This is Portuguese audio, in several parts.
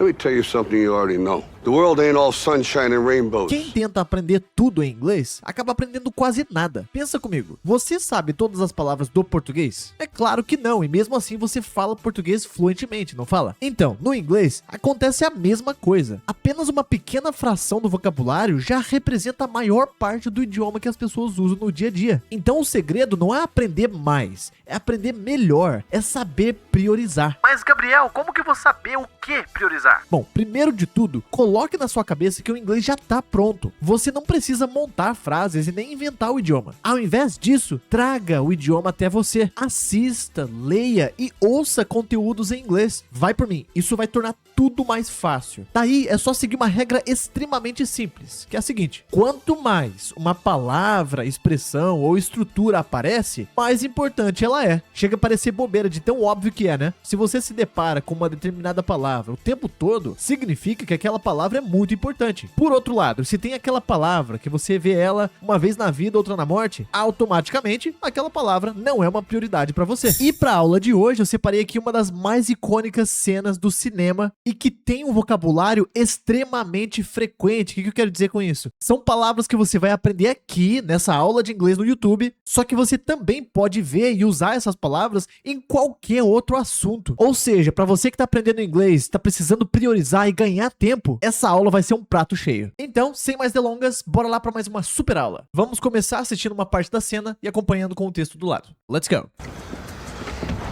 Let me tell you something you already know. The world ain't all sunshine and rainbows. Quem tenta aprender tudo em inglês acaba aprendendo quase nada. Pensa comigo, você sabe todas as palavras do português? É claro que não, e mesmo assim você fala português fluentemente, não fala? Então, no inglês, acontece a mesma coisa. Apenas uma pequena fração do vocabulário já representa a maior parte do idioma que as pessoas usam no dia a dia. Então o segredo não é aprender mais, é aprender melhor, é saber priorizar. Mas, Gabriel, como que eu vou saber o que priorizar? Bom, primeiro de tudo, coloque na sua cabeça que o inglês já tá pronto. Você não precisa montar frases e nem inventar o idioma. Ao invés disso, traga o idioma até você. Assista, leia e ouça conteúdos em inglês. Vai por mim, isso vai tornar tudo mais fácil. Daí é só seguir uma regra extremamente simples, que é a seguinte: quanto mais uma palavra, expressão ou estrutura aparece, mais importante ela é. Chega a parecer bobeira de tão óbvio que é, né? Se você se depara com uma determinada palavra o tempo todo, significa que aquela palavra é muito importante. Por outro lado, se tem aquela palavra que você vê ela uma vez na vida, outra na morte, automaticamente aquela palavra não é uma prioridade pra você. E pra aula de hoje eu separei aqui uma das mais icônicas cenas do cinema e que tem um vocabulário extremamente frequente. O que eu quero dizer com isso? São palavras que você vai aprender aqui nessa aula de inglês no YouTube, só que você também pode ver e usar essas palavras em qualquer outro assunto. Ou seja, pra você que tá aprendendo inglês, tá precisando priorizar e ganhar tempo, essa aula vai ser um prato cheio. Então, sem mais delongas, bora lá pra mais uma super aula. Vamos começar assistindo uma parte da cena e acompanhando com o texto do lado. Let's go!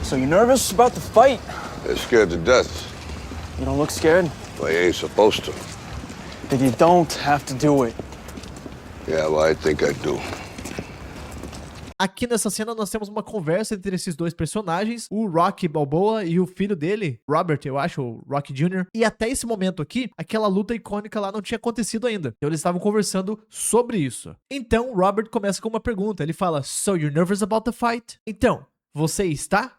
So you're nervous about the fight? They're scared to death. You don't look scared? Well, you ain't supposed to. Then you don't have to do it. Yeah, well, I think I do. Aqui nessa cena nós temos uma conversa entre esses dois personagens, o Rocky Balboa e o filho dele, Robert, eu acho, o Rocky Jr. E até esse momento aqui, aquela luta icônica lá não tinha acontecido ainda. Então eles estavam conversando sobre isso. Então Robert começa com uma pergunta, ele fala: So you're nervous about the fight? Então, você está,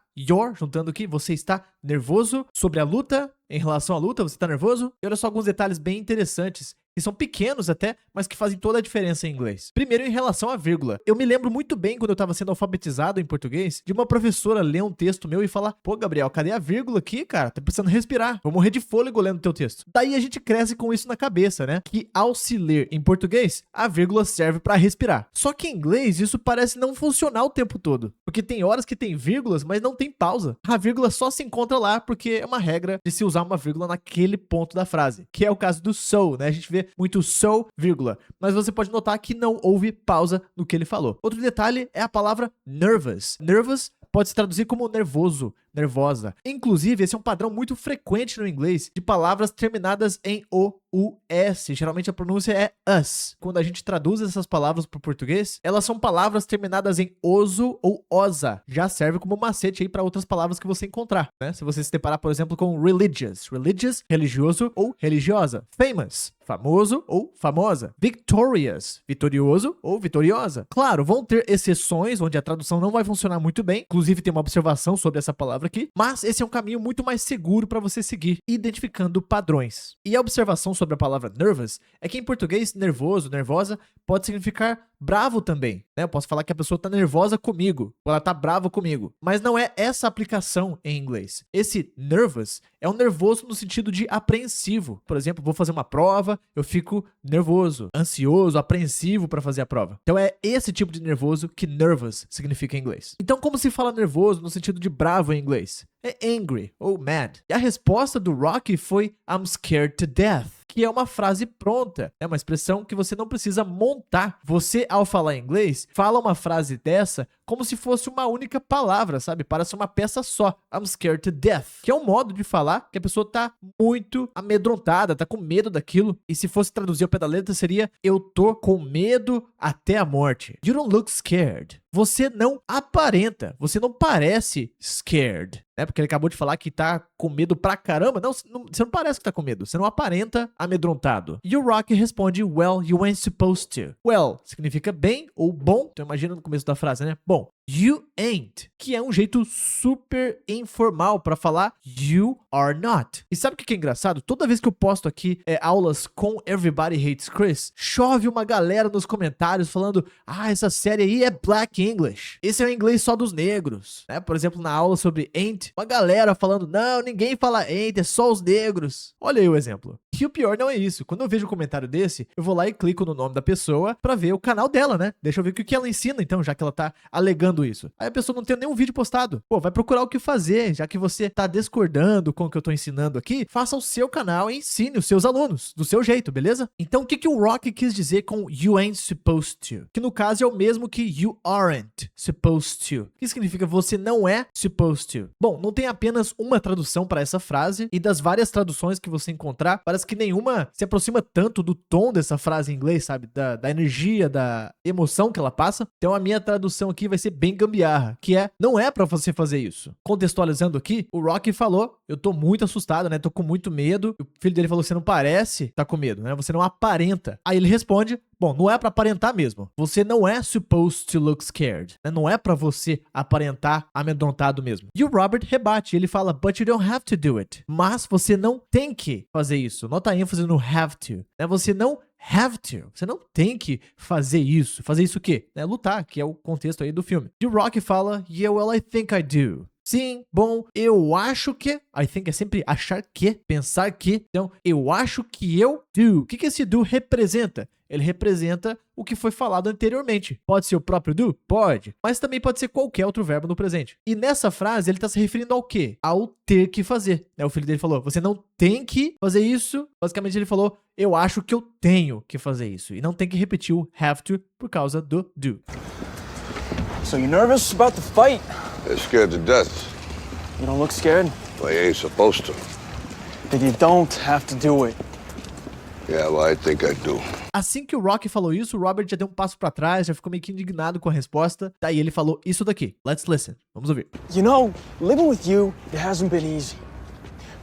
juntando aqui, você está nervoso sobre a luta? Em relação à luta, você tá nervoso? E olha só alguns detalhes bem interessantes, que são pequenos até, mas que fazem toda a diferença em inglês. Primeiro, em relação à vírgula. Eu me lembro muito bem, quando eu tava sendo alfabetizado em português, de uma professora ler um texto meu e falar: pô, Gabriel, cadê a vírgula aqui, cara? Tá precisando respirar. Vou morrer de fôlego lendo teu texto. Daí a gente cresce com isso na cabeça, né? Que ao se ler em português, a vírgula serve pra respirar. Só que em inglês, isso parece não funcionar o tempo todo. Porque tem horas que tem vírgulas, mas não tem pausa. A vírgula só se encontra lá porque é uma regra de se usar uma vírgula naquele ponto da frase. Que é o caso do so, né? A gente vê muito so, vírgula. Mas você pode notar que não houve pausa no que ele falou. Outro detalhe é a palavra nervous. Nervous pode se traduzir como nervoso, nervosa. Inclusive, esse é um padrão muito frequente no inglês de palavras terminadas em o-u-s. Geralmente a pronúncia é us. Quando a gente traduz essas palavras para o português, elas são palavras terminadas em oso ou osa. Já serve como macete aí para outras palavras que você encontrar, né? Se você se deparar, por exemplo, com religious. Religious, religioso ou religiosa. Famous, famoso ou famosa. Victorious, vitorioso ou vitoriosa. Claro, vão ter exceções onde a tradução não vai funcionar muito bem. Inclusive, tem uma observação sobre essa palavra aqui. Mas esse é um caminho muito mais seguro para você seguir, identificando padrões. E a observação sobre a palavra nervous é que em português, nervoso, nervosa, pode significar bravo também, né? Eu posso falar que a pessoa tá nervosa comigo, ou ela tá brava comigo. Mas não é essa aplicação em inglês. Esse nervous é um nervoso no sentido de apreensivo. Por exemplo, vou fazer uma prova, eu fico nervoso, ansioso, apreensivo para fazer a prova. Então é esse tipo de nervoso que nervous significa em inglês. Então como se fala nervoso no sentido de bravo em inglês? É angry ou mad. E a resposta do Rocky foi I'm scared to death, que é uma frase pronta, é uma expressão que você não precisa montar. Você, ao falar inglês, fala uma frase dessa como se fosse uma única palavra, sabe? Parece uma peça só. I'm scared to death, que é um modo de falar que a pessoa tá muito amedrontada, tá com medo daquilo. E se fosse traduzir ao pé da letra, seria eu tô com medo até a morte. You don't look scared. Você não aparenta, você não parece scared, né? Porque ele acabou de falar que tá com medo pra caramba. Não, você não parece que tá com medo, você não aparenta amedrontado. E o Rocky responde, well, you ain't supposed to. Well significa bem ou bom, então imagina no começo da frase, né? Bom, Bom, you ain't, que é um jeito super informal pra falar you are not. E sabe o que é engraçado? Toda vez que eu posto aqui aulas com Everybody Hates Chris, chove uma galera nos comentários falando: ah, essa série aí é Black English. Esse é o inglês só dos negros. Né? Por exemplo, na aula sobre ain't, uma galera falando: não, ninguém fala ain't, é só os negros. Olha aí o exemplo. E o pior não é isso. Quando eu vejo um comentário desse, eu vou lá e clico no nome da pessoa pra ver o canal dela, né? Deixa eu ver o que ela ensina, então, já que ela tá alegando isso. Aí a pessoa não tem nenhum vídeo postado. Pô, vai procurar o que fazer, já que você tá discordando com o que eu tô ensinando aqui, faça o seu canal e ensine os seus alunos, do seu jeito, beleza? Então, o que o Rock quis dizer com you ain't supposed to? Que no caso é o mesmo que you aren't supposed to. Que significa você não é supposed to. Bom, não tem apenas uma tradução para essa frase, e das várias traduções que você encontrar, parece que nenhuma se aproxima tanto do tom dessa frase em inglês, sabe? Da energia, da emoção que ela passa. Então a minha tradução aqui vai ser bem gambiarra, que é: não é pra você fazer isso. Contextualizando aqui, o Rocky falou: eu tô muito assustado, né? Tô com muito medo. O filho dele falou: você não parece tá com medo, né? Você não aparenta. Aí ele responde: bom, não é pra aparentar mesmo. Você não é supposed to look scared. Né? Não é pra você aparentar amedrontado mesmo. E o Robert rebate. Ele fala: but you don't have to do it. Mas você não tem que fazer isso. Nota a ênfase no have to. Né? Você não have to. Você não tem que fazer isso. Fazer isso o quê? Né? Lutar, que é o contexto aí do filme. E o Rocky fala: yeah, well, I think I do. Sim, bom, eu acho que... I think é sempre achar que, pensar que. Então, eu acho que eu do. O que esse do representa? Ele representa o que foi falado anteriormente. Pode ser o próprio do? Pode. Mas também pode ser qualquer outro verbo no presente. E nessa frase, ele está se referindo ao quê? Ao ter que fazer. O filho dele falou: você não tem que fazer isso. Basicamente, ele falou: eu acho que eu tenho que fazer isso. E não tem que repetir o have to por causa do do. So you nervous about the fight? They're scared to death. You don't look scared? Well, you ain't supposed to. Then you don't have to do it. Yeah, well, I think I do. Assim que o Rocky falou isso, o Robert já deu um passo pra trás, já ficou meio que indignado com a resposta. Daí ele falou isso daqui. Let's listen. Vamos ouvir. You know, living with you, it hasn't been easy.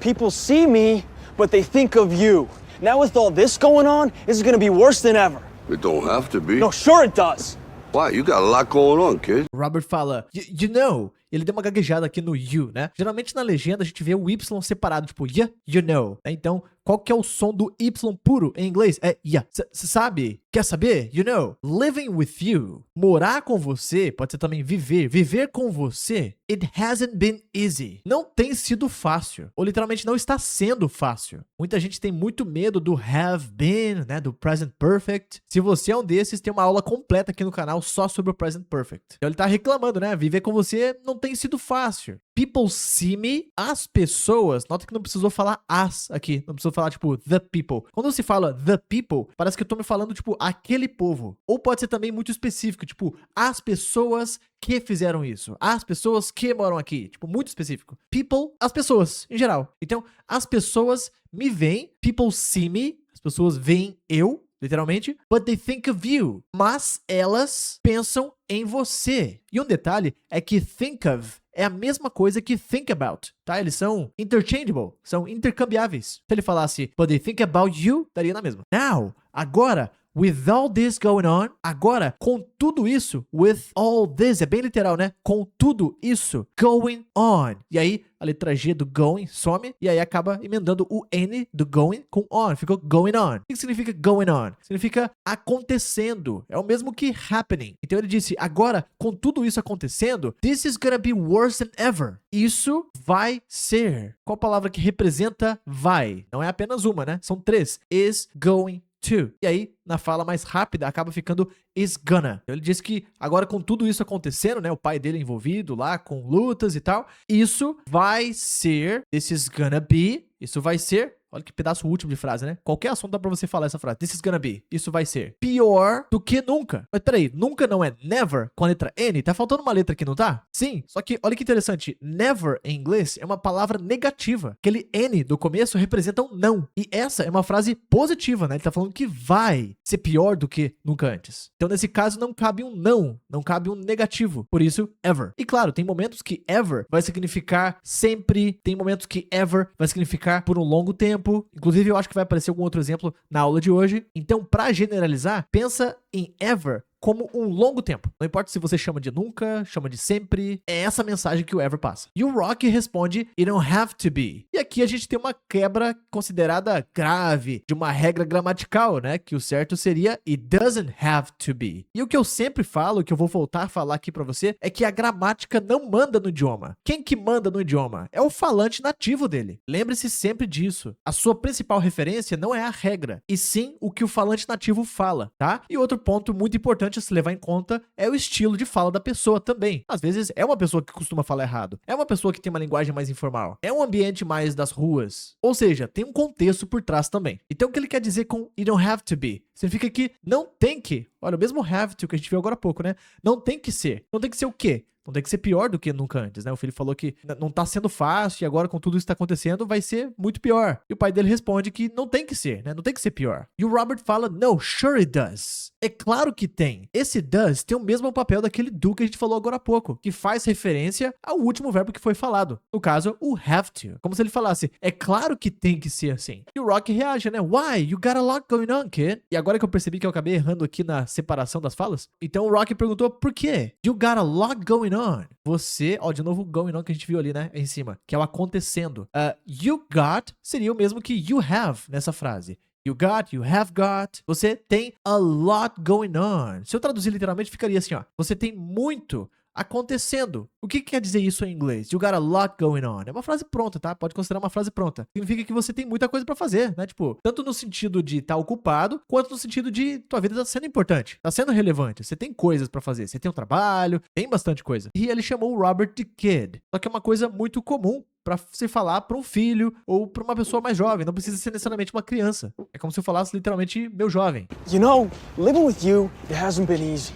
People see me, but they think of you. Now with all this going on, this is gonna be worse than ever. It don't have to be. No, sure it does. Why? You got a lot going on, kid. O Robert fala: you know. Ele deu uma gaguejada aqui no you, né? Geralmente na legenda a gente vê o Y separado, tipo, yeah, you know. Então, qual que é o som do Y puro em inglês? É yeah. Você sabe? Quer saber? You know. Living with you. Morar com você, pode ser também viver. Viver com você. It hasn't been easy. Não tem sido fácil. Ou literalmente não está sendo fácil. Muita gente tem muito medo do have been, né? Do present perfect. Se você é um desses, tem uma aula completa aqui no canal só sobre o present perfect. Então ele tá reclamando, né? Viver com você não tem sido fácil. People see me, as pessoas, nota que não precisou falar as aqui, não precisou falar tipo the people. Quando se fala the people, parece que eu tô me falando tipo aquele povo. Ou pode ser também muito específico, tipo as pessoas que fizeram isso, as pessoas que moram aqui, tipo muito específico. People, as pessoas em geral. Então, as pessoas me veem, people see me, as pessoas veem eu, literalmente, but they think of you. Mas elas pensam em você. E um detalhe é que think of é a mesma coisa que think about, tá? Eles são interchangeable, são intercambiáveis. Se ele falasse, but they think about you, daria na mesma. Now, agora, with all this going on, agora, com tudo isso, with all this, é bem literal, né? Com tudo isso going on. E aí, a letra G do going some, e aí acaba emendando o N do going com on. Ficou going on. O que significa going on? Significa acontecendo. É o mesmo que happening. Então ele disse, agora, com tudo isso acontecendo, this is gonna be worse than ever. Isso vai ser. Qual palavra que representa vai? Não é apenas uma, né? São três. Is going to. E aí, na fala mais rápida, acaba ficando is gonna. Ele disse que agora com tudo isso acontecendo, né, o pai dele envolvido lá com lutas e tal, isso vai ser, this is gonna be, isso vai ser, olha que pedaço último de frase, né? Qualquer assunto dá pra você falar essa frase. This is gonna be. Isso vai ser pior do que nunca. Mas peraí, nunca não é never com a letra N? Tá faltando uma letra aqui, não tá? Sim, só que olha que interessante. Never em inglês é uma palavra negativa. Aquele N do começo representa um não. E essa é uma frase positiva, né? Ele tá falando que vai ser pior do que nunca antes. Então nesse caso não cabe um não. Não cabe um negativo. Por isso, ever. E claro, tem momentos que ever vai significar sempre. Tem momentos que ever vai significar por um longo tempo. Inclusive, eu acho que vai aparecer algum outro exemplo na aula de hoje. Então, para generalizar, pensa em ever como um longo tempo. Não importa se você chama de nunca, chama de sempre, é essa mensagem que o Ever passa. E o Rocky responde, "It don't have to be." E aqui a gente tem uma quebra considerada grave de uma regra gramatical, né? Que o certo seria, "It doesn't have to be." E o que eu sempre falo, que eu vou voltar a falar aqui pra você, é que a gramática não manda no idioma. Quem que manda no idioma? É o falante nativo dele. Lembre-se sempre disso. A sua principal referência não é a regra, e sim o que o falante nativo fala, tá? E outro ponto muito importante a se levar em conta é o estilo de fala da pessoa também. Às vezes é uma pessoa que costuma falar errado, é uma pessoa que tem uma linguagem mais informal, é um ambiente mais das ruas. Ou seja, tem um contexto por trás também. Então o que ele quer dizer com "it don't have to be"? Significa que não tem que. Olha, o mesmo have to que a gente viu agora há pouco, né? Não tem que ser. Não tem que ser o quê? Não tem que ser pior do que nunca antes, né? O filho falou que não tá sendo fácil e agora com tudo isso que tá acontecendo vai ser muito pior. E o pai dele responde que não tem que ser, né? Não tem que ser pior. E o Robert fala, "No, sure it does." É claro que tem. Esse does tem o mesmo papel daquele do que a gente falou agora há pouco, que faz referência ao último verbo que foi falado. No caso, o have to. Como se ele falasse, é claro que tem que ser assim. E o Rocky reage, né? "Why? You got a lot going on, kid." E agora que eu percebi que eu acabei errando aqui na separação das falas, então o Rocky perguntou, por quê? "You got a lot going on." Você, ó, de novo o going on que a gente viu ali, né? Em cima, que é o acontecendo. You got seria o mesmo que you have nessa frase. You got, you have got. Você tem a lot going on. Se eu traduzir literalmente, ficaria assim, ó. Você tem muito acontecendo. O que quer dizer isso em inglês? You got a lot going on. É uma frase pronta, tá? Pode considerar uma frase pronta. Significa que você tem muita coisa pra fazer, né? Tipo, tanto no sentido de estar ocupado, quanto no sentido de tua vida tá sendo importante, tá sendo relevante. Você tem coisas pra fazer. Você tem um trabalho, tem bastante coisa. E ele chamou o Robert de kid. Só que é uma coisa muito comum pra se falar pra um filho ou pra uma pessoa mais jovem. Não precisa ser necessariamente uma criança. É como se eu falasse literalmente meu jovem. You know, living with you, it hasn't been easy.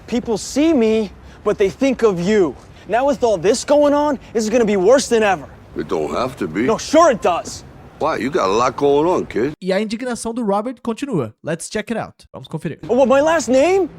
People see me, but they think of you. Now with all this going on, this is gonna be worse than ever. It don't have to be. No, sure it does. Why? You got a lot going on, kid. E a indignação do Robert continua. Let's check it out. Vamos conferir. Oh, what, my last name?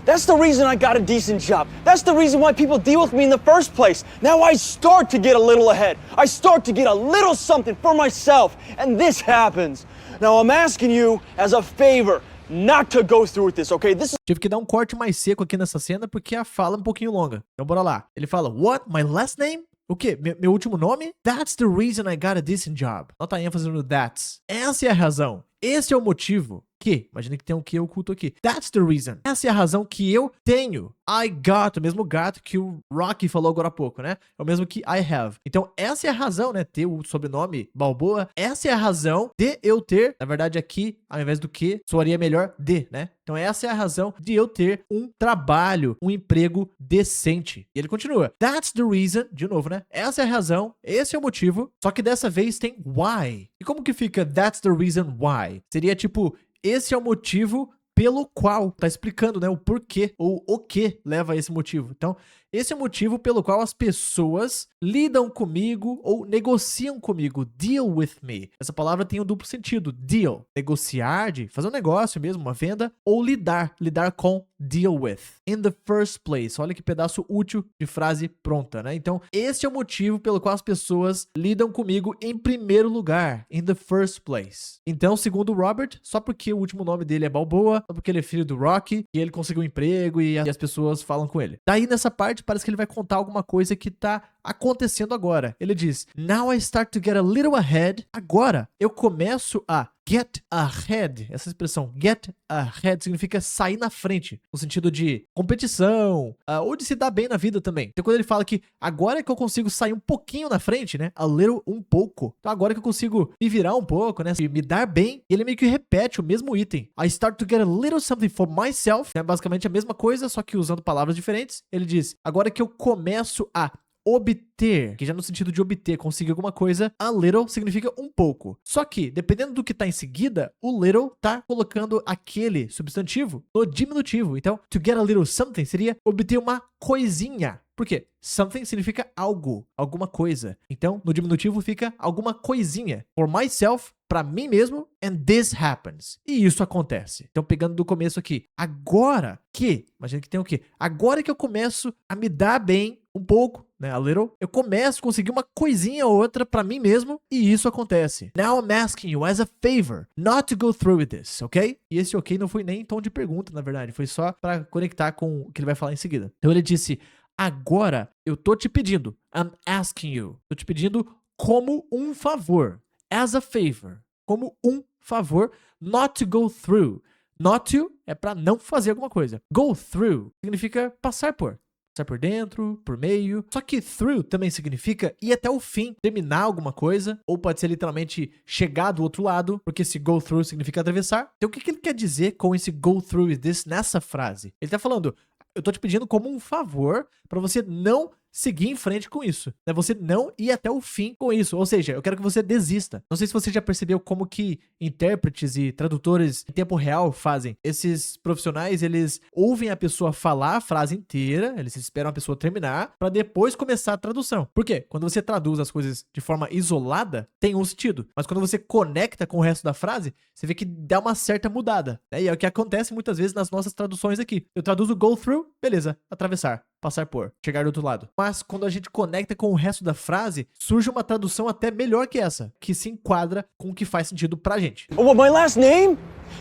That's the reason I got a decent job. That's the reason why people deal with me in the first place. Now I start to get a little ahead. I start to get a little something for myself. And this happens. Now I'm asking you as a favor not to go through with this, okay? This is... Tive que dar um corte mais seco aqui nessa cena porque a fala é um pouquinho longa. Então bora lá. Ele fala, what? My last name? O quê? Meu último nome? That's the reason I got a decent job. Nota a ênfase no that's. Essa é a razão. Esse é o motivo que, imagina que tem um que oculto aqui. That's the reason. Essa é a razão que eu tenho. I got, o mesmo got que o Rocky falou agora há pouco, né? É o mesmo que I have. Então, essa é a razão, né? Ter o sobrenome Balboa. Essa é a razão de eu ter, na verdade aqui, ao invés do que, soaria melhor de, né? Então, essa é a razão de eu ter um trabalho, um emprego decente. E ele continua. That's the reason, de novo, né? Essa é a razão, esse é o motivo, só que dessa vez tem why. E como que fica that's the reason why? Seria tipo, esse é o motivo pelo qual, tá explicando, né, o porquê ou o que leva a esse motivo. Então, esse é o motivo pelo qual as pessoas lidam comigo ou negociam comigo. Deal with me. Essa palavra tem um duplo sentido. Deal, negociar, de fazer um negócio mesmo, uma venda, ou lidar com, deal with. In the first place. Olha que pedaço útil de frase pronta, né? Então, esse é o motivo pelo qual as pessoas lidam comigo em primeiro lugar. In the first place. Então, segundo o Robert, só porque o último nome dele é Balboa, só porque ele é filho do Rocky, e ele conseguiu um emprego e as pessoas falam com ele. Daí, nessa parte, parece que ele vai contar alguma coisa que tá acontecendo agora. Ele diz, now I start to get a little ahead. Agora, eu começo a get ahead. Essa expressão, get ahead, significa sair na frente, no sentido de competição, ou de se dar bem na vida também. Então, quando ele fala que agora é que eu consigo sair um pouquinho na frente, né? A little, um pouco. Então, agora é que eu consigo me virar um pouco, né? Me dar bem. E ele meio que repete o mesmo item. I start to get a little something for myself. É basicamente a mesma coisa, só que usando palavras diferentes. Ele diz, agora é que eu começo a obter, que já no sentido de obter, conseguir alguma coisa, a little significa um pouco. Só que, dependendo do que tá em seguida, o little tá colocando aquele substantivo no diminutivo. Então, to get a little something seria obter uma coisinha. Por quê? Something significa algo, alguma coisa. Então, no diminutivo fica alguma coisinha. For myself, pra mim mesmo, and this happens. E isso acontece. Então, pegando do começo aqui, agora que, imagina que tem o quê? Agora que eu começo a me dar bem um pouco, né, a little, eu começo a conseguir uma coisinha ou outra pra mim mesmo, e isso acontece. Now I'm asking you as a favor not to go through with this, ok? E esse ok não foi nem em tom de pergunta, na verdade, foi só pra conectar com o que ele vai falar em seguida. Então ele disse, agora eu tô te pedindo, I'm asking you, tô te pedindo como um favor, as a favor, como um favor, not to go through. Not to é pra não fazer alguma coisa. Go through significa passar por. Passar por dentro, por meio. Só que through também significa ir até o fim, terminar alguma coisa. Ou pode ser literalmente chegar do outro lado, porque esse go through significa atravessar. Então o que ele quer dizer com esse go through with this nessa frase? Ele tá falando, eu tô te pedindo como um favor pra você não seguir em frente com isso, né? Você não ir até o fim com isso, ou seja, eu quero que você desista. Não sei se você já percebeu como que intérpretes e tradutores em tempo real fazem. Esses profissionais, eles ouvem a pessoa falar a frase inteira, eles esperam a pessoa terminar, pra depois começar a tradução. Por quê? Quando você traduz as coisas de forma isolada, tem um sentido, mas quando você conecta com o resto da frase, você vê que dá uma certa mudada, né? E é o que acontece muitas vezes nas nossas traduções aqui. Eu traduzo go through, beleza, atravessar, passar por, chegar do outro lado. Mas quando a gente conecta com o resto da frase, surge uma tradução até melhor que essa, que se enquadra com o que faz sentido pra gente. Oh, what, my last name?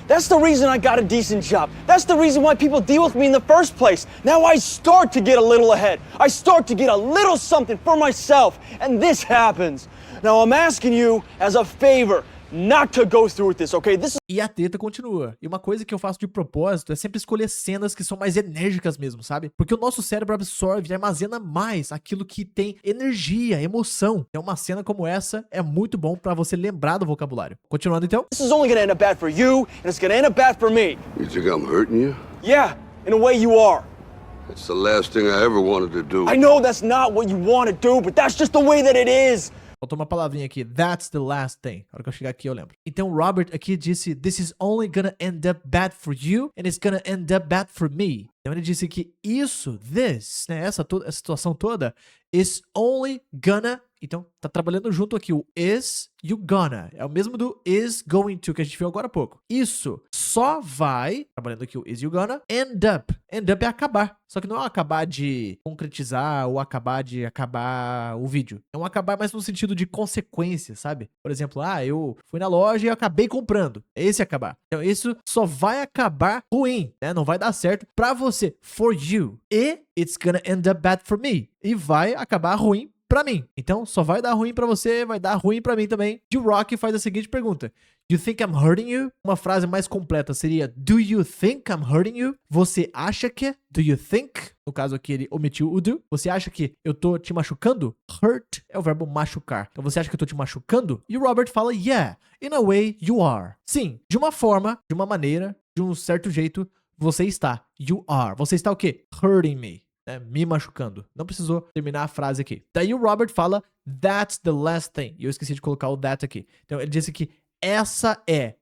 That's the reason I got a decent job. That's the reason why people deal with me in the first place. Now I start to get a little ahead. I start to get a little something for myself. And this happens. Now I'm asking you as a favor not to go through with this, okay? This is E a treta continua. E uma coisa que eu faço de propósito é sempre escolher cenas que são mais enérgicas mesmo, sabe? Porque o nosso cérebro absorve e armazena mais aquilo que tem energia, emoção. Então uma cena como essa é muito bom pra você lembrar do vocabulário. Continuando então. only gonna end up bad for you, and it's gonna end up bad for me. You think I'm hurting you? Yeah, in a way you are. That's the last thing I ever wanted to do. I know that's not what you want to do, but that's just the way that it is. Faltou uma palavrinha aqui. That's the last thing. Na hora que eu chegar aqui eu lembro. Então Robert aqui disse, this is only gonna end up bad for you and it's gonna end up bad for me. Então ele disse que isso, this, né, essa situação toda, is only gonna. Então tá trabalhando junto aqui o is e o gonna. É o mesmo do is going to que a gente viu agora há pouco. Isso só vai, trabalhando aqui o is e o gonna, end up. End up é acabar. Só que não é um acabar de concretizar ou acabar de acabar o vídeo. É um acabar mais no sentido de consequência, sabe? Por exemplo, eu fui na loja e eu acabei comprando. É esse acabar. Então isso só vai acabar ruim, né? Não vai dar certo pra você. For you. E it's gonna end up bad for me. E vai acabar ruim pra mim. Então, só vai dar ruim pra você, vai dar ruim pra mim também. E o Rocky faz a seguinte pergunta. You think I'm hurting you? Uma frase mais completa seria Do you think I'm hurting you? Você acha que? Do you think? No caso aqui ele omitiu o do. Você acha que eu tô te machucando? Hurt é o verbo machucar. Então você acha que eu tô te machucando? E o Robert fala Yeah, in a way you are. Sim, de uma forma, de uma maneira, de um certo jeito, você está. You are. Você está o quê? Hurting me. Me machucando. Não precisou terminar a frase aqui. Daí o Robert fala, that's the last thing. E eu esqueci de colocar o that aqui. Então ele disse que essa é,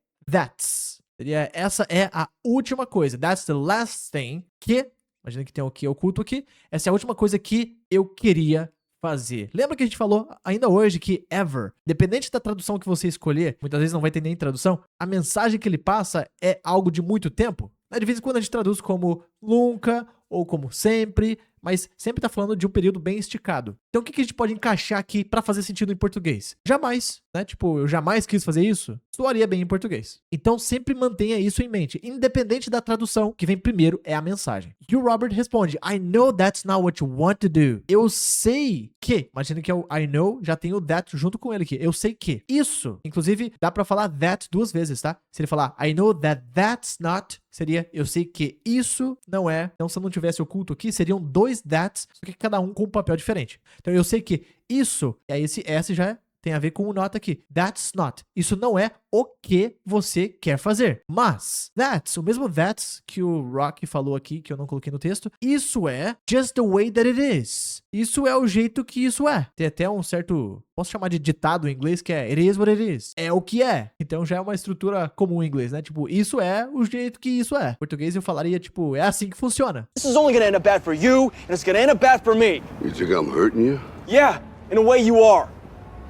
essa é a última coisa. That's the last thing que, imagina que tem o que oculto aqui, essa é a última coisa que eu queria fazer. Lembra que a gente falou ainda hoje que ever, dependente da tradução que você escolher, muitas vezes não vai ter nem tradução, a mensagem que ele passa é algo de muito tempo. De vez em quando a gente traduz como nunca ou como sempre, mas sempre tá falando de um período bem esticado. Então o que a gente pode encaixar aqui pra fazer sentido em português? Jamais, né? Tipo, eu jamais quis fazer isso. Soaria bem em português. Então sempre mantenha isso em mente. Independente da tradução, que vem primeiro é a mensagem. E o Robert responde, I know that's not what you want to do. Eu sei que, imagina que é o I know, já tem o that junto com ele aqui. Eu sei que. Isso, inclusive, dá pra falar that duas vezes, tá? Se ele falar I know that that's not, seria eu sei que isso não é. Então se não tivesse oculto aqui, seriam dois that's, só que cada um com um papel diferente. Então eu sei que isso, e aí esse S já tem a ver com o not aqui. That's not. Isso não é o que você quer fazer. Mas, that's, o mesmo that's que o Rocky falou aqui, que eu não coloquei no texto, isso é just the way that it is. Isso é o jeito que isso é. Tem até um certo, posso chamar de ditado em inglês, que é it is what it is. É o que é. Então já é uma estrutura comum em inglês, né? Tipo, isso é o jeito que isso é. Em português eu falaria, tipo, é assim que funciona. This is only gonna end up bad for you, and it's gonna end up bad for me. You think I'm hurting you? Yeah, in a way you are.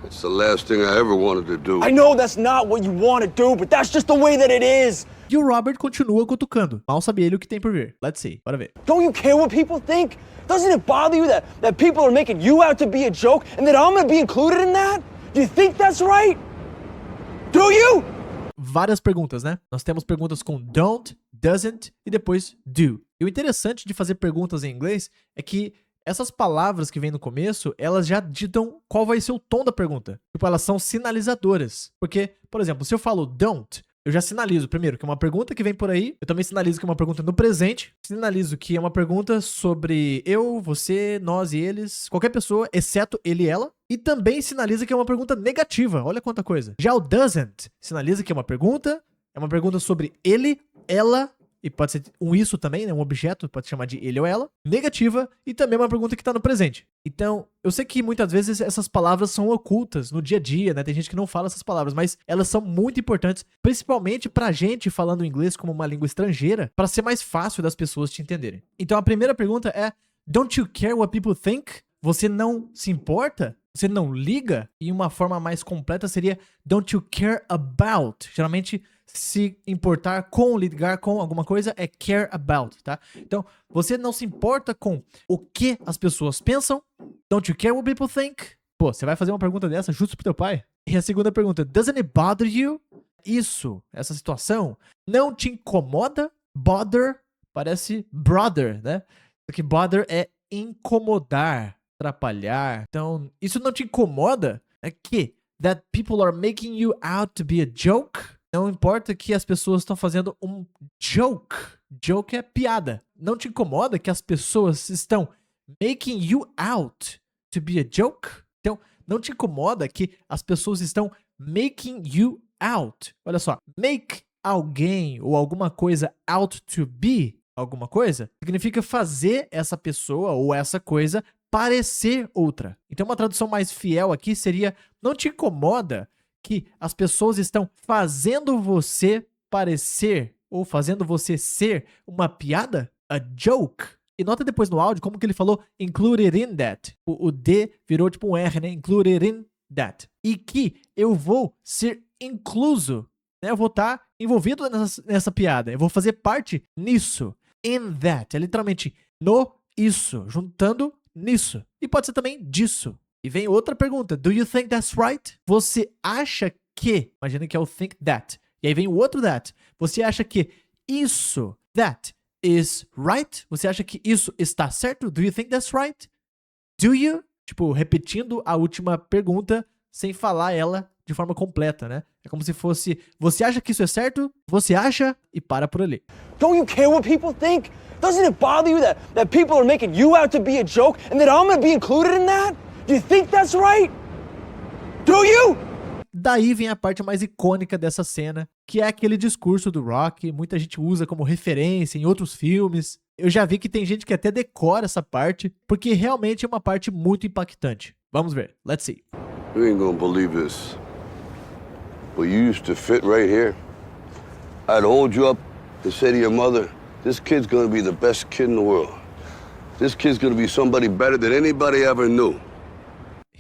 It's the last thing I ever wanted to do. I know that's not what you want to do, but that's just the way that it is. E o Robert continua cutucando. Mal sabe ele o que tem por vir. Let's see. Bora ver. Don't you care what people think? Doesn't it bother you that people are making you out to be a joke and that I'm gonna be included in that? Do you think that's right? Do you? Várias perguntas, né? Nós temos perguntas com don't, doesn't e depois do. E o interessante de fazer perguntas em inglês é que essas palavras que vêm no começo, elas já ditam qual vai ser o tom da pergunta. Tipo, elas são sinalizadoras. Porque, por exemplo, se eu falo don't, eu já sinalizo, primeiro, que é uma pergunta que vem por aí. Eu também sinalizo que é uma pergunta no presente. Sinalizo que é uma pergunta sobre eu, você, nós e eles. Qualquer pessoa, exceto ele e ela. E também sinaliza que é uma pergunta negativa. Olha quanta coisa. Já o doesn't sinaliza que é uma pergunta sobre ele, ela, e pode ser um isso também, né? Um objeto, pode chamar de ele ou ela. Negativa e também uma pergunta que está no presente. Então, eu sei que muitas vezes essas palavras são ocultas no dia a dia, né? Tem gente que não fala essas palavras, mas elas são muito importantes, principalmente pra gente falando inglês como uma língua estrangeira, para ser mais fácil das pessoas te entenderem. Então, a primeira pergunta é: don't you care what people think? Você não se importa? Você não liga? E uma forma mais completa seria don't you care about? Geralmente, se importar com, ligar com alguma coisa é care about, tá? Então, você não se importa com o que as pessoas pensam? Don't you care what people think? Pô, você vai fazer uma pergunta dessa justo pro teu pai? E a segunda pergunta, doesn't it bother you? Isso, essa situação, não te incomoda? Bother parece brother, né? Porque bother é incomodar, atrapalhar. Então, isso não te incomoda? É que that people are making you out to be a joke? Não importa que as pessoas estão fazendo um joke. Joke é piada. Não te incomoda que as pessoas estão making you out to be a joke? Então, não te incomoda que as pessoas estão making you out? Olha só, make alguém ou alguma coisa out to be alguma coisa significa fazer essa pessoa ou essa coisa parecer outra. Então, uma tradução mais fiel aqui seria: não te incomoda que as pessoas estão fazendo você parecer ou fazendo você ser uma piada? A joke. E nota depois no áudio como que ele falou included in that. O D virou tipo um R, né? Included in that. E que eu vou ser incluso, né? Eu vou estar envolvido nessa piada. Eu vou fazer parte nisso. In that. É literalmente no isso. Juntando nisso. E pode ser também disso. E vem outra pergunta. Do you think that's right? Você acha que... Imagina que é o think that. E aí vem o outro that. Você acha que isso, that, is right? Você acha que isso está certo? Do you think that's right? Do you? Tipo, repetindo a última pergunta sem falar ela de forma completa, né? É como se fosse, você acha que isso é certo? Você acha? E para por ali. Don't you care what people think? Doesn't it bother you that people are making you out to be a joke and that I'm gonna be included in that? Do you think that's right? Do you? Daí vem a parte mais icônica dessa cena, que é aquele discurso do Rock. Muita gente usa como referência em outros filmes. Eu já vi que tem gente que até decora essa parte, porque realmente é uma parte muito impactante. Vamos ver. Let's see. You ain't gonna believe this. But you used to fit right here. I'd hold you up and say to your mother, this kid's gonna be the best kid in the world. This kid's gonna be somebody better than anybody ever knew.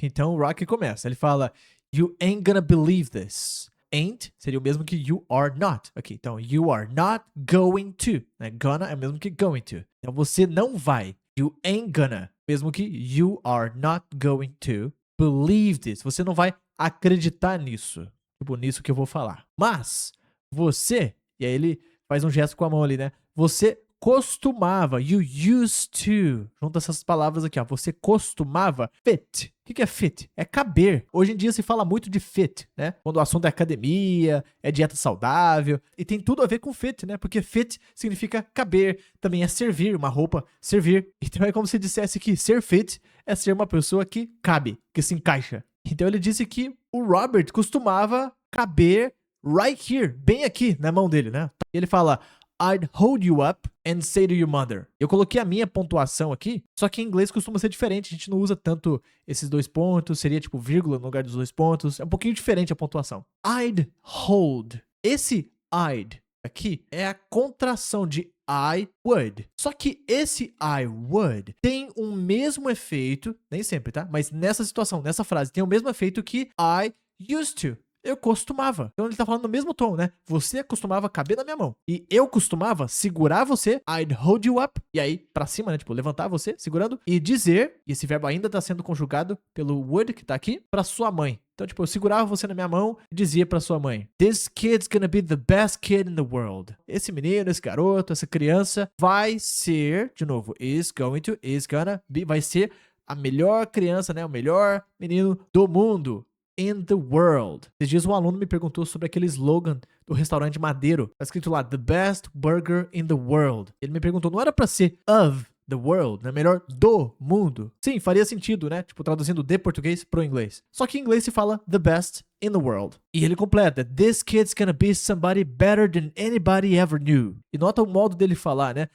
Então o Rock começa. Ele fala, you ain't gonna believe this. Ain't seria o mesmo que you are not. Ok, então you are not going to. Né? Gonna é o mesmo que going to. Então você não vai. You ain't gonna. Mesmo que you are not going to believe this. Você não vai acreditar nisso. Tipo, nisso que eu vou falar. Mas você, e aí ele faz um gesto com a mão ali, né? Você costumava, you used to. Junta essas palavras aqui, ó. Você costumava fit. O que é fit? É caber. Hoje em dia se fala muito de fit, né? Quando o assunto é academia, é dieta saudável. E tem tudo a ver com fit, né? Porque fit significa caber. Também é servir, uma roupa servir. Então é como se dissesse que ser fit é ser uma pessoa que cabe, que se encaixa. Então ele disse que o Robert costumava caber right here, bem aqui na mão dele, né? E ele fala, I'd hold you up and say to your mother. Eu coloquei a minha pontuação aqui, só que em inglês costuma ser diferente. A gente não usa tanto esses dois pontos, seria tipo vírgula no lugar dos dois pontos. É um pouquinho diferente a pontuação. I'd hold. Esse I'd aqui é a contração de I would. Só que esse I would tem o mesmo efeito, nem sempre, tá? Mas nessa situação, nessa frase, tem o mesmo efeito que I used to. Eu costumava. Então ele tá falando no mesmo tom, né? Você costumava caber na minha mão. E eu costumava segurar você, I'd hold you up. E aí, pra cima, né? Tipo, levantar você, segurando. E dizer, e esse verbo ainda tá sendo conjugado pelo would, que tá aqui, pra sua mãe. Então, tipo, eu segurava você na minha mão e dizia pra sua mãe: This kid's gonna be the best kid in the world. Esse menino, esse garoto, essa criança vai ser, de novo, is gonna be, vai ser a melhor criança, né? O melhor menino do mundo. In the world. Esses dias um aluno me perguntou sobre aquele slogan do restaurante Madeiro. Tá escrito lá, the best burger in the world. Ele me perguntou, não era pra ser of the world, né? Melhor do mundo. Sim, faria sentido, né? Tipo, traduzindo de português pro inglês. Só que em inglês se fala the best in the world. E ele completa, this kid's gonna be somebody better than anybody ever knew. E nota o modo dele falar, né?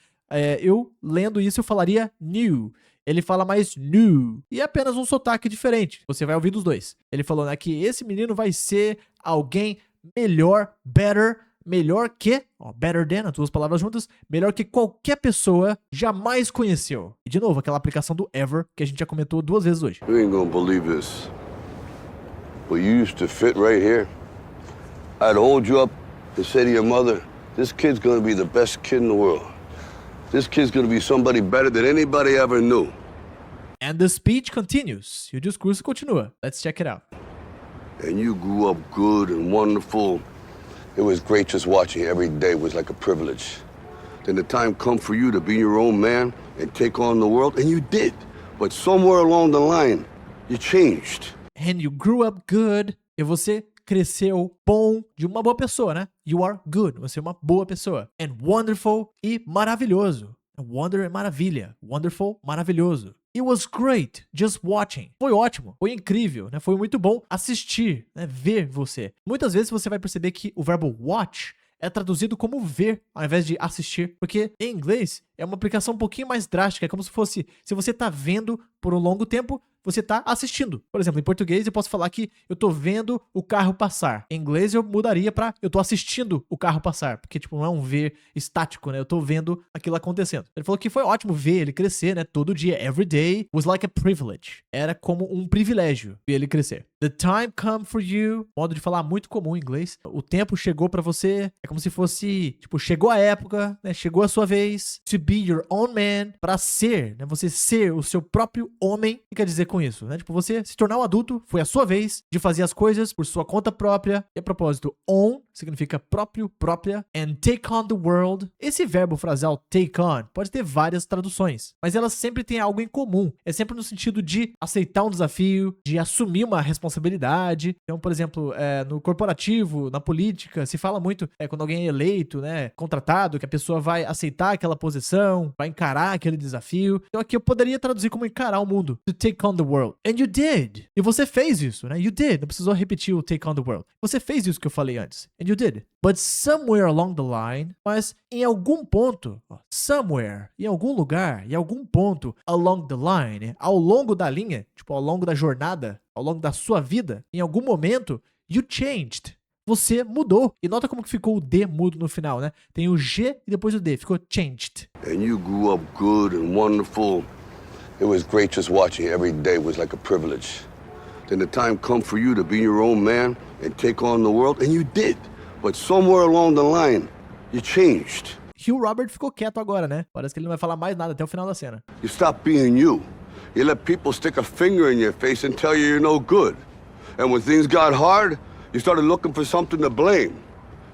Eu, lendo isso, eu falaria knew. Ele fala mais new. E é apenas um sotaque diferente. Você vai ouvir dos dois. Ele falou, né, que esse menino vai ser alguém melhor, better, melhor que, ó, better than, as duas palavras juntas, melhor que qualquer pessoa jamais conheceu. E de novo, aquela aplicação do ever que a gente já comentou 2 vezes hoje. You ain't gonna believe this, but you used to fit right here. I'd hold you up and say to your mother, this kid's gonna be the best kid in the world. This kid's gonna be somebody better than anybody ever knew. And the speech continues. E o discurso continua. Let's check it out. And you grew up good and wonderful. It was great just watching you. Every day was like a privilege. Then the time come for you to be your own man and take on the world, and you did. But somewhere along the line, you changed. And you grew up good. E você cresceu bom, de uma boa pessoa, né? You are good. Você é uma boa pessoa. And wonderful e maravilhoso. Wonder é maravilha. Wonderful, maravilhoso. It was great just watching. Foi ótimo, foi incrível, né? Foi muito bom assistir, né? Ver você. Muitas vezes você vai perceber que o verbo watch é traduzido como ver, ao invés de assistir. Porque em inglês é uma aplicação um pouquinho mais drástica. É como se fosse, se você tá vendo por um longo tempo, você tá assistindo. Por exemplo, em português eu posso falar que eu tô vendo o carro passar. Em inglês eu mudaria pra eu tô assistindo o carro passar. Porque, tipo, não é um ver estático, né? Eu tô vendo aquilo acontecendo. Ele falou que foi ótimo ver ele crescer, né? Todo dia. Every day was like a privilege. Era como um privilégio ver ele crescer. The time come for you. Modo de falar muito comum em inglês. O tempo chegou pra você. É como se fosse, tipo, chegou a época, né? Chegou a sua vez. To be your own man. Pra ser, né? Você ser o seu próprio homem. O que quer dizer com isso, né? Tipo, você se tornar um adulto, foi a sua vez de fazer as coisas por sua conta própria. E a propósito, own significa próprio, própria. And take on the world. Esse verbo frasal take on pode ter várias traduções, mas elas sempre têm algo em comum. É sempre no sentido de aceitar um desafio, de assumir uma responsabilidade. Então, por exemplo, no corporativo, na política, se fala muito quando alguém é eleito, né, contratado, que a pessoa vai aceitar aquela posição, vai encarar aquele desafio. Então aqui eu poderia traduzir como encarar o mundo. To take on the world. And you did. E você fez isso, né? You did. Não precisou repetir o take on the world. Você fez isso que eu falei antes. And you did. But somewhere along the line, mas em algum ponto, somewhere, em algum lugar, em algum ponto, along the line, ao longo da linha, tipo, ao longo da jornada, ao longo da sua vida, em algum momento, you changed. Você mudou. E nota como que ficou o D mudo no final, né? Tem o G e depois o D. Ficou changed. And you grew up good and wonderful. It was great just watching you. Every day was like a privilege. Then the time come for you to be your own man and take on the world, and you did. But somewhere along the line, you changed. Hugh Robert ficou quieto agora, né? Parece que ele não vai falar mais nada até o final da cena. You stopped being you. You let people stick a finger in your face and tell you you're no good. And when things got hard, you started looking for something to blame,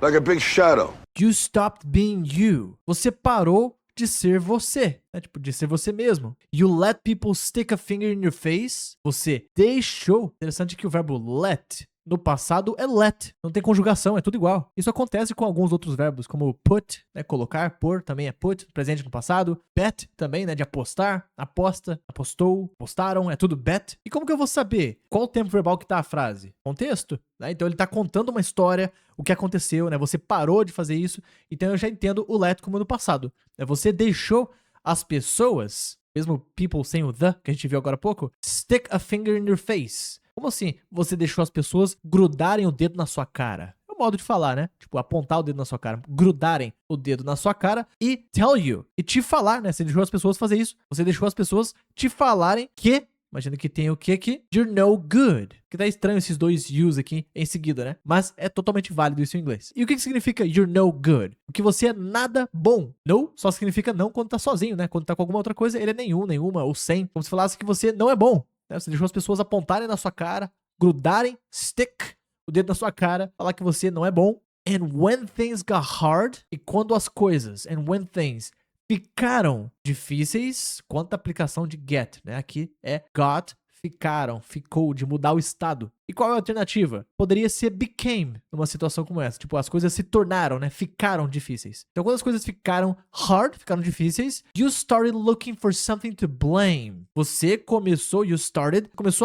like a big shadow. You stopped being you. Você parou de ser você, né? Tipo, de ser você mesmo. You let people stick a finger in your face. Você deixou. Interessante que o verbo let no passado é let. Não tem conjugação, é tudo igual. Isso acontece com alguns outros verbos, como put, né? Colocar, pôr, também é put, presente no passado. Bet, também, né? De apostar, aposta, apostou, apostaram, é tudo bet. E como que eu vou saber qual o tempo verbal que tá a frase? Contexto, né? Então ele tá contando uma história, o que aconteceu, né? Você parou de fazer isso, então eu já entendo o let como no passado. Você deixou as pessoas, mesmo people sem o the, que a gente viu agora há pouco, stick a finger in your face. Como assim? Você deixou as pessoas grudarem o dedo na sua cara? É um modo de falar, né? Tipo, apontar o dedo na sua cara, grudarem o dedo na sua cara e tell you, e te falar, né? Você deixou as pessoas fazer isso. Você deixou as pessoas te falarem que, imagina que tem o que aqui? You're no good. Que tá estranho esses dois yous aqui em seguida, né? Mas é totalmente válido isso em inglês. E o que significa you're no good? Que você é nada bom. No só significa não quando tá sozinho, né? Quando tá com alguma outra coisa, ele é nenhum, nenhuma ou sem. Como se falasse que você não é bom. Né? Você deixou as pessoas apontarem na sua cara, grudarem, stick o dedo na sua cara, falar que você não é bom. And when things got hard, e quando as coisas, and when things ficaram difíceis, quanta aplicação de get, né? Aqui é got, ficaram, ficou, de mudar o estado. E qual é a alternativa? Poderia ser became, numa situação como essa. Tipo, as coisas se tornaram, né? Ficaram difíceis. Então, quando as coisas ficaram hard, ficaram difíceis, you started looking for something to blame. Você começou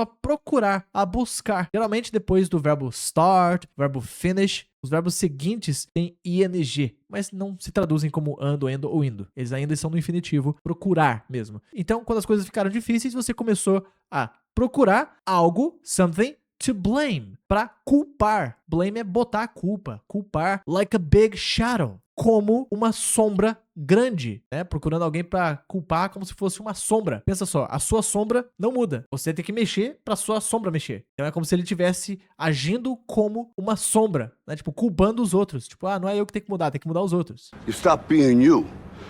a procurar, a buscar. Geralmente, depois do verbo start, verbo finish, os verbos seguintes têm ing, mas não se traduzem como ando, endo ou indo. Eles ainda são no infinitivo, procurar mesmo. Então, quando as coisas ficaram difíceis, você começou a procurar algo, something, to blame, para culpar. Blame é botar a culpa, culpar, like a big shadow, como uma sombra grande, né? Procurando alguém para culpar como se fosse uma sombra. Pensa só, a sua sombra não muda. Você tem que mexer para sua sombra mexer. Então é como se ele estivesse agindo como uma sombra, né? Tipo, culpando os outros. Tipo, não é eu que tenho que mudar, tem que mudar os outros. You stop being you.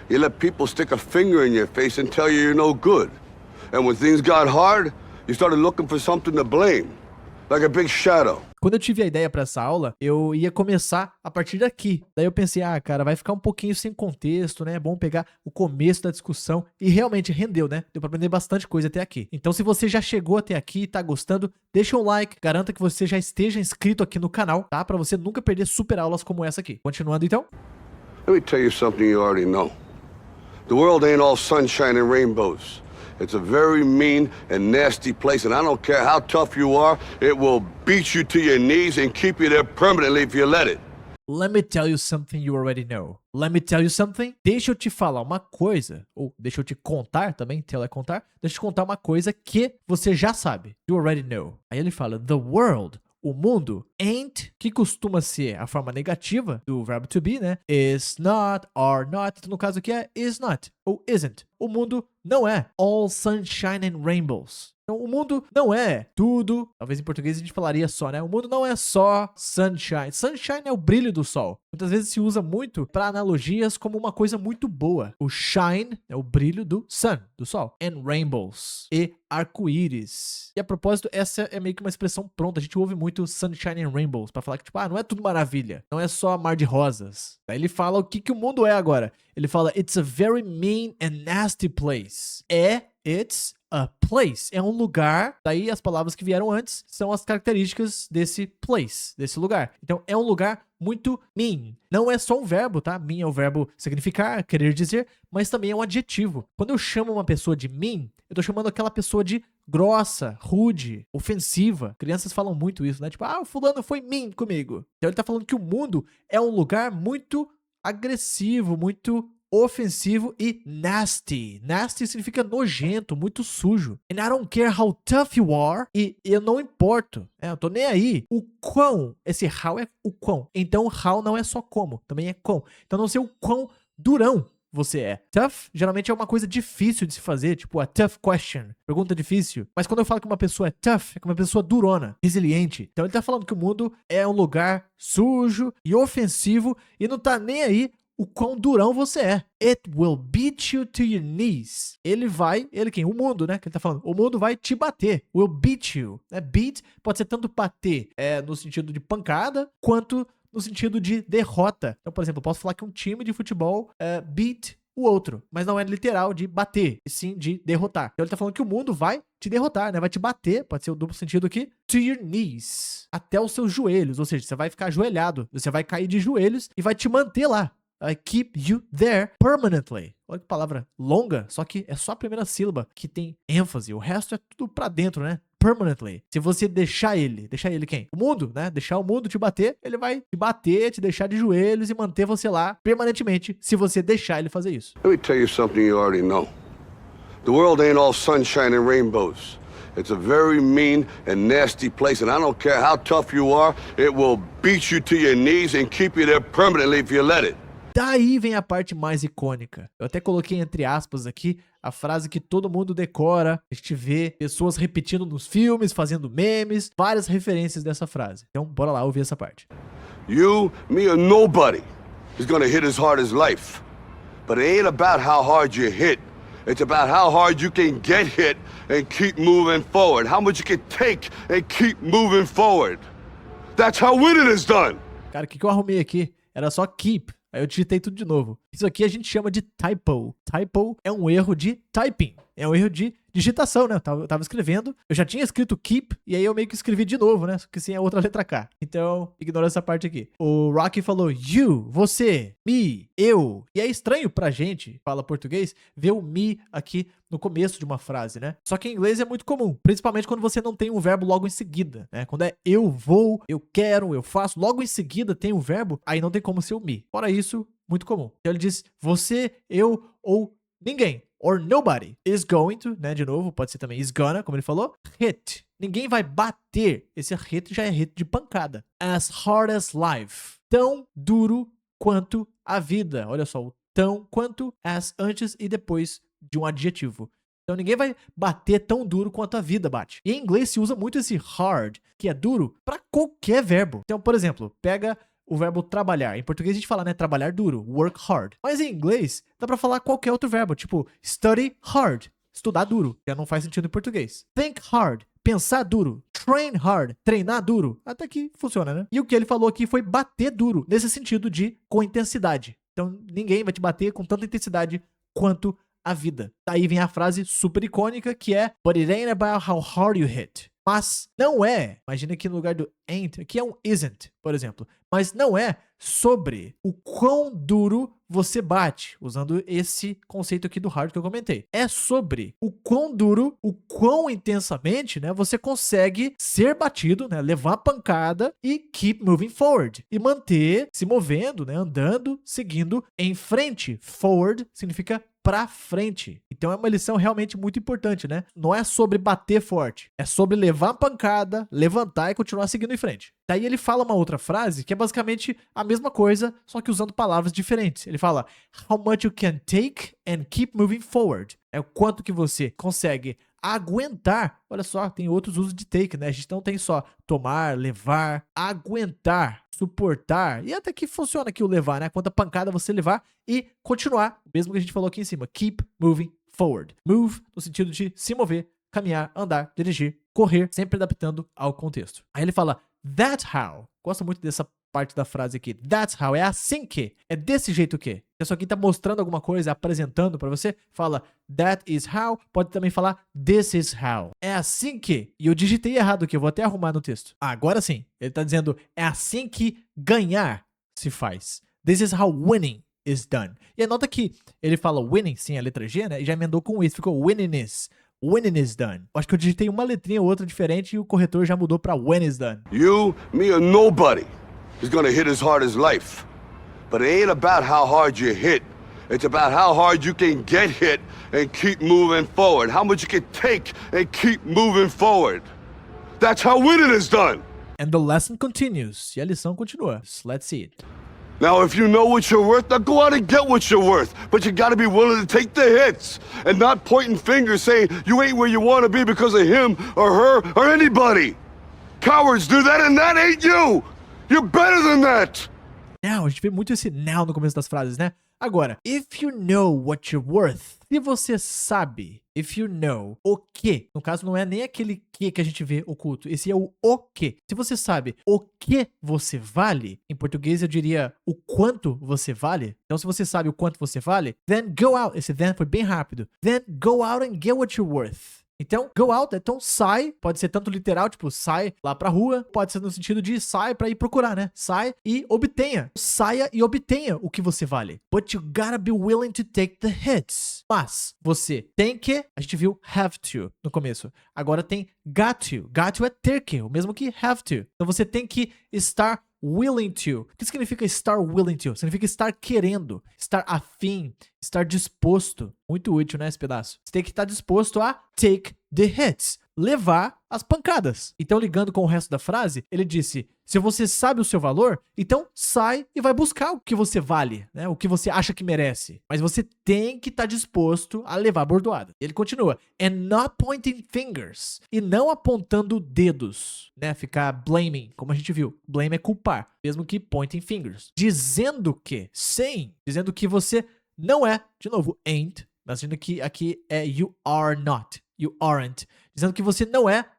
You let people stick a finger in your face and tell you you're no good. And when things got hard, you started looking for something to blame. Like a big shadow. Quando eu tive a ideia pra essa aula, eu ia começar a partir daqui. Daí eu pensei, cara, vai ficar um pouquinho sem contexto, né? É bom pegar o começo da discussão. E realmente rendeu, né? Deu pra aprender bastante coisa até aqui. Então, se você já chegou até aqui e tá gostando, deixa um like. Garanta que você já esteja inscrito aqui no canal, tá? Pra você nunca perder super aulas como essa aqui. Continuando, então. Let me tell you something you already know. The world ain't all sunshine and rainbows. It's a very mean and nasty place, and I don't care how tough you are, it will beat you to your knees and keep you there permanently if you let it. Let me tell you something you already know. Let me tell you something. Deixa eu te falar uma coisa, ou deixa eu te contar também, tell é contar. Deixa eu te contar uma coisa que você já sabe. You already know. Aí ele fala, the world, o mundo, ain't, que costuma ser a forma negativa do verbo to be, né? Is not, are not. Então, no caso aqui é is not, ou isn't. O mundo não é all sunshine and rainbows. Então, o mundo não é tudo. Talvez em português a gente falaria só, né? O mundo não é só sunshine. Sunshine é o brilho do sol. Muitas vezes se usa muito para analogias como uma coisa muito boa. O shine é o brilho do sun, do sol. And rainbows. E arco-íris. E a propósito, essa é meio que uma expressão pronta. A gente ouve muito sunshine and rainbows para falar que, tipo, não é tudo maravilha. Não é só mar de rosas. Aí ele fala o que o mundo é agora. Ele fala, it's a very mean and nasty place. It's a place. É um lugar. Daí as palavras que vieram antes são as características desse place, desse lugar. Então é um lugar muito mean. Não é só um verbo, tá? Mean é o verbo significar, querer dizer, mas também é um adjetivo. Quando eu chamo uma pessoa de mean, eu tô chamando aquela pessoa de grossa, rude, ofensiva. Crianças falam muito isso, né? Tipo, o fulano foi mean comigo. Então ele tá falando que o mundo é um lugar muito agressivo, muito ofensivo e nasty. Nasty significa nojento, muito sujo. And I don't care how tough you are. E eu não importo. Eu tô nem aí. O quão. Esse how é o quão. Então how não é só como, também é quão. Então não sei o quão durão você é. Tough geralmente é uma coisa difícil de se fazer, tipo a tough question, pergunta difícil. Mas quando eu falo que uma pessoa é tough, é que uma pessoa durona, resiliente. Então ele tá falando que o mundo é um lugar sujo e ofensivo e não tá nem aí o quão durão você é. It will beat you to your knees. Ele quem? O mundo, né? Que ele tá falando. O mundo vai te bater. Will beat you. Beat pode ser tanto bater no sentido de pancada, quanto no sentido de derrota. Então, por exemplo, eu posso falar que um time de futebol beat o outro, mas não é literal de bater, e sim de derrotar. Então ele tá falando que o mundo vai te derrotar, né? Vai te bater, pode ser o duplo sentido aqui, to your knees, até os seus joelhos, ou seja, você vai ficar ajoelhado, você vai cair de joelhos e vai te manter lá. I keep you there permanently. Olha que palavra longa, só que é só a primeira sílaba que tem ênfase, o resto é tudo pra dentro, né? Permanently. Se você deixar ele quem? O mundo, né? Deixar o mundo te bater, ele vai te bater, te deixar de joelhos e manter você lá permanentemente, se você deixar ele fazer isso. Let me tell you something you already know. The world ain't all sunshine and rainbows. It's a very mean and nasty place, and I don't care how tough you are, it will beat you to your knees and keep you there permanently if you let it. Daí vem a parte mais icônica. Eu até coloquei entre aspas aqui a frase que todo mundo decora. A gente vê pessoas repetindo nos filmes, fazendo memes, várias referências dessa frase. Então, bora lá ouvir essa parte. You, me, or nobody is gonna hit as hard as life. But it ain't about how hard you hit. It's about how hard you can get hit and keep moving forward. How much you can take and keep moving forward. That's how winning is done. Cara, o que eu arrumei aqui era só keep. Aí eu digitei tudo de novo. Isso aqui a gente chama de typo. Typo é um erro de typing. É um erro de digitação, né? Eu tava escrevendo. Eu já tinha escrito keep, e aí eu meio que escrevi de novo, né? Só que sem a outra letra K. Então, ignora essa parte aqui. O Rocky falou you, você, me, eu. E é estranho pra gente, fala português, ver o me aqui no começo de uma frase, né? Só que em inglês é muito comum. Principalmente quando você não tem um verbo logo em seguida, né? Quando é eu vou, eu quero, eu faço. Logo em seguida tem o verbo, aí não tem como ser o me. Fora isso, muito comum. Então ele diz você, eu ou ninguém. Or nobody is going to, né, de novo, pode ser também is gonna, como ele falou, hit. Ninguém vai bater. Esse hit já é hit de pancada. As hard as life. Tão duro quanto a vida. Olha só, o tão quanto as antes e depois de um adjetivo. Então ninguém vai bater tão duro quanto a vida bate. E em inglês se usa muito esse hard, que é duro, para qualquer verbo. Então, por exemplo, pega o verbo trabalhar. Em português a gente fala, né, trabalhar duro, work hard. Mas em inglês dá pra falar qualquer outro verbo, tipo study hard, estudar duro. Já não faz sentido em português. Think hard, pensar duro. Train hard, treinar duro. Até que funciona, né? E o que ele falou aqui foi bater duro, nesse sentido de com intensidade. Então ninguém vai te bater com tanta intensidade quanto a vida. Daí vem a frase super icônica que é But it ain't about how hard you hit. Mas não é, imagina que no lugar do ain't, aqui é um isn't, por exemplo. Mas não é sobre o quão duro você bate, usando esse conceito aqui do hard que eu comentei. É sobre o quão duro, o quão intensamente, né, você consegue ser batido, né, levar a pancada e keep moving forward. E manter se movendo, né, andando, seguindo em frente. Forward significa pra frente. Então é uma lição realmente muito importante, né? Não é sobre bater forte, é sobre levar a pancada, levantar e continuar seguindo em frente. Daí ele fala uma outra frase que é basicamente a mesma coisa, só que usando palavras diferentes. Ele fala, how much you can take and keep moving forward. É o quanto que você consegue aguentar. Olha só, tem outros usos de take, né? A gente não tem só tomar, levar, aguentar, suportar, e até que funciona aqui o levar, né? Quanta pancada você levar e continuar, mesmo que a gente falou aqui em cima, keep moving forward. Move no sentido de se mover, caminhar, andar, dirigir, correr, sempre adaptando ao contexto. Aí ele fala, that's how. Gosto muito dessa parte da frase aqui. That's how. É assim que. É desse jeito que. Isso aqui tá mostrando alguma coisa, apresentando pra você. Fala, that is how. Pode também falar, this is how. É assim que. E eu digitei errado aqui, eu vou até arrumar no texto. Agora sim. Ele tá dizendo, é assim que ganhar se faz. This is how winning is done. E anota que ele fala winning, sim, a letra G, né? E já emendou com isso. Ficou winning is. When is done. Acho que eu digitei uma letrinha ou outra diferente e o corretor já mudou pra when is done. You, me, or nobody is gonna hit as hard as life. But it ain't about how hard you hit. It's about how hard you can get hit and keep moving forward. How much you can take and keep moving forward. That's how winning is done. And the lesson continues. E a lição continua. Let's see it. Now, if you know what you're worth, now go out and get what you're worth. But you gotta be willing to take the hits and not pointing fingers saying you ain't where you wanna be because of him or her or anybody. Cowards do that and that ain't you. You're better than that. Now, a gente vê muito esse now no começo das frases, né? Agora, if you know what you're worth, se você sabe, if you know o que, no caso não é nem aquele que a gente vê oculto, esse é o que. Se você sabe o que você vale, em português eu diria o quanto você vale. Então se você sabe o quanto você vale, then go out, esse then foi bem rápido, then go out and get what you're worth. Então, go out, então sai, pode ser tanto literal, tipo, sai lá pra rua, pode ser no sentido de sai pra ir procurar, né? Sai e obtenha. Saia e obtenha o que você vale. But you gotta be willing to take the hits. Mas, você tem que, a gente viu have to no começo. Agora tem got to. Got to é ter que, o mesmo que have to. Então você tem que estar willing to. O que significa estar willing to? Significa estar querendo, estar afim, estar disposto. Muito útil, né, esse pedaço? Você tem que estar disposto a take the hits. Levar as pancadas. Então, ligando com o resto da frase, ele disse, se você sabe o seu valor, então sai e vai buscar o que você vale, né? O que você acha que merece. Mas você tem que estar disposto a levar a bordoada. E ele continua, and not pointing fingers. E não apontando dedos, né? Ficar blaming, como a gente viu. Blame é culpar, mesmo que pointing fingers. Dizendo que, dizendo que você não é, de novo, ain't, mas dizendo que aqui é you are not. You aren't. Dizendo que você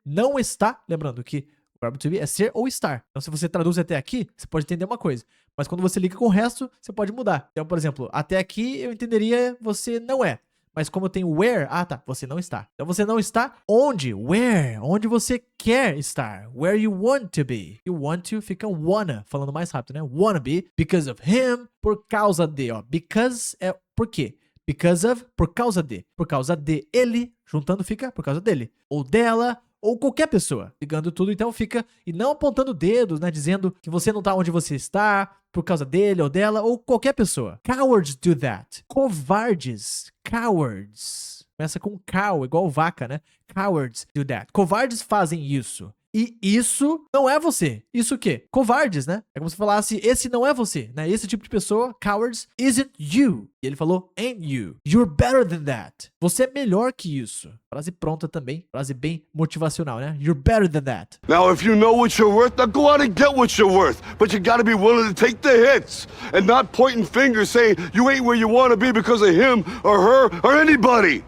não está. Lembrando que o verbo to be é ser ou estar. Então, se você traduz até aqui, você pode entender uma coisa. Mas quando você liga com o resto, você pode mudar. Então, por exemplo, até aqui eu entenderia você não é. Mas como eu tenho where, você não está. Então, você não está onde? Where? Onde você quer estar. Where you want to be. You want to fica wanna, falando mais rápido, né? Wanna be, because of him, por causa de, ó. Because é por quê? Because of, por causa de ele, juntando fica por causa dele, ou dela, ou qualquer pessoa, ligando tudo, então fica, e não apontando dedos, né, dizendo que você não tá onde você está, por causa dele, ou dela, ou qualquer pessoa. Cowards do that. Covardes, cowards, começa com cow, igual vaca, né, cowards do that. Covardes fazem isso. E isso não é você. Isso o quê? Covardes, né? É como se falasse, esse não é você, né? Esse tipo de pessoa, cowards, isn't you. E ele falou, ain't you. You're better than that. Você é melhor que isso. Frase pronta também. Frase bem motivacional, né? You're better than that. Now, if you know what you're worth, now go out and get what you're worth. But you gotta be willing to take the hits and not pointing fingers saying you ain't where you want to be because of him or her or anybody.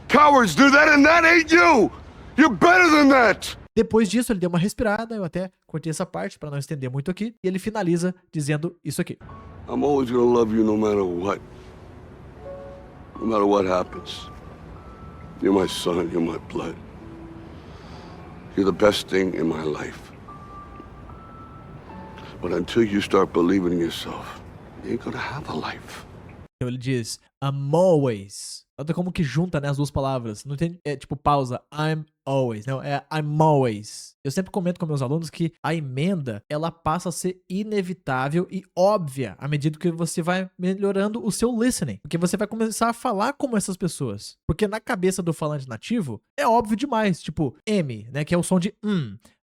Cowards do that and that ain't you. You're better than that. Depois disso, ele deu uma respirada, eu até cortei essa parte para não estender muito aqui, e ele finaliza dizendo isso aqui. I'm always gonna love you no matter what. No matter what happens. You're my son, you're my blood. You're the best thing in my life. But until you start believing in yourself, you ain't gonna have a life. Então ele diz, I'm always. Nota como que junta, né, as duas palavras. Não tem, é tipo pausa, I'm always. Não, é I'm always. Eu sempre comento com meus alunos que a emenda, ela passa a ser inevitável e óbvia à medida que você vai melhorando o seu listening. Porque você vai começar a falar como essas pessoas. Porque na cabeça do falante nativo, é óbvio demais. Tipo, M, né, que é o som de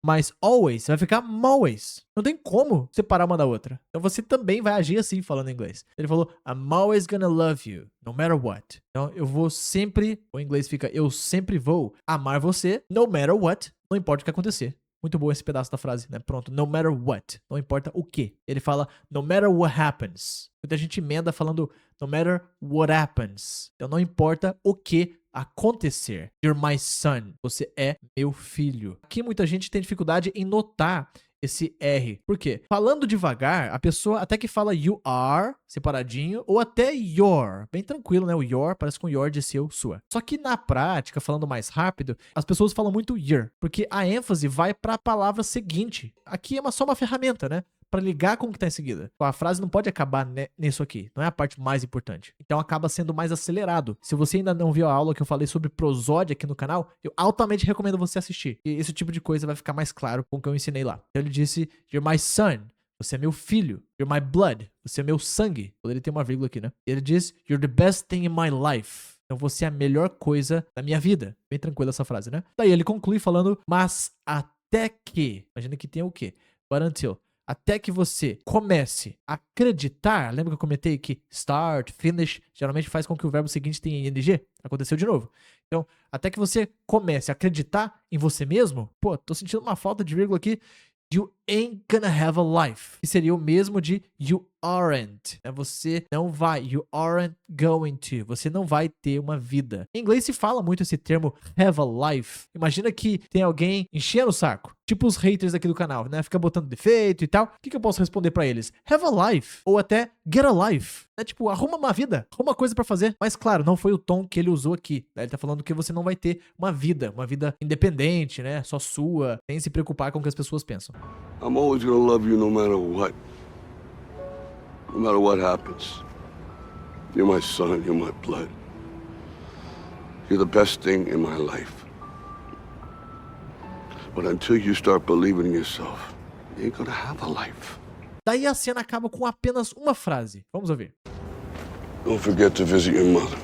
Mas always vai ficar always. Não tem como separar uma da outra. Então você também vai agir assim falando inglês. Ele falou, I'm always gonna love you, no matter what. Então eu vou sempre, o inglês fica, eu sempre vou amar você, no matter what, não importa o que acontecer. Muito bom esse pedaço da frase, né? Pronto, no matter what, não importa o que. Ele fala, no matter what happens. Muita gente emenda falando, no matter what happens. Então não importa o que acontecer. You're my son. Você é meu filho. Aqui muita gente tem dificuldade em notar esse R. Por quê? Falando devagar, a pessoa até que fala you are, separadinho, ou até your. Bem tranquilo, né? O your parece com your de seu, sua. Só que na prática, falando mais rápido, as pessoas falam muito your, porque a ênfase vai para a palavra seguinte. Aqui é só uma ferramenta, né? Para ligar com o que está em seguida. A frase não pode acabar nisso aqui. Não é a parte mais importante. Então acaba sendo mais acelerado. Se você ainda não viu a aula que eu falei sobre prosódia aqui no canal, eu altamente recomendo você assistir. E esse tipo de coisa vai ficar mais claro com o que eu ensinei lá. Então ele disse, you're my son. Você é meu filho. You're my blood. Você é meu sangue. Poderia ter uma vírgula aqui, né? Ele diz, you're the best thing in my life. Então você é a melhor coisa da minha vida. Bem tranquila essa frase, né? Daí ele conclui falando, mas até que... Imagina que tem o quê? But until... Até que você comece a acreditar, lembra que eu comentei que start, finish, geralmente faz com que o verbo seguinte tenha ing? Aconteceu de novo. Então, até que você comece a acreditar em você mesmo, pô, tô sentindo uma falta de vírgula aqui, you ain't gonna have a life. Que seria o mesmo de you aren't. Você não vai, you aren't going to. Você não vai ter uma vida. Em inglês se fala muito esse termo have a life. Imagina que tem alguém enchendo o saco. Tipo os haters aqui do canal, né? Fica botando defeito e tal. O que eu posso responder pra eles? Have a life. Ou até get a life. É tipo, arruma uma vida. Arruma uma coisa pra fazer. Mas claro, não foi o tom que ele usou aqui. Ele tá falando que você não vai ter uma vida independente, né? Só sua. Sem se preocupar com o que as pessoas pensam. I'm always gonna love you no matter what. No matter what happens. You're my son, you're my blood. You're the best thing in my life. But until you start believing in yourself, you ain't gonna have a life. Daí a cena acaba com apenas uma frase. Vamos ouvir. Don't forget to visit your mother.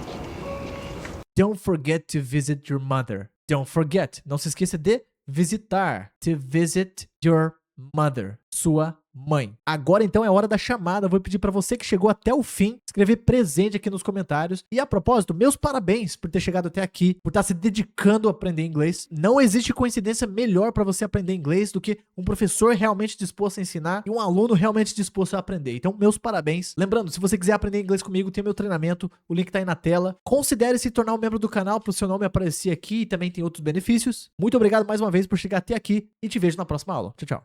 Don't forget to visit your mother. Don't forget. Não se esqueça de visitar. To visit your mother. Sua mãe. Agora então é hora da chamada. Eu vou pedir pra você que chegou até o fim escrever presente aqui nos comentários. E a propósito, meus parabéns por ter chegado até aqui, por estar se dedicando a aprender inglês. Não existe coincidência melhor pra você aprender inglês do que um professor realmente disposto a ensinar e um aluno realmente disposto a aprender. Então, meus parabéns. Lembrando, se você quiser aprender inglês comigo, tem meu treinamento, o link tá aí na tela. Considere se tornar um membro do canal pro seu nome aparecer aqui e também tem outros benefícios. Muito obrigado mais uma vez por chegar até aqui e te vejo na próxima aula. Tchau, tchau.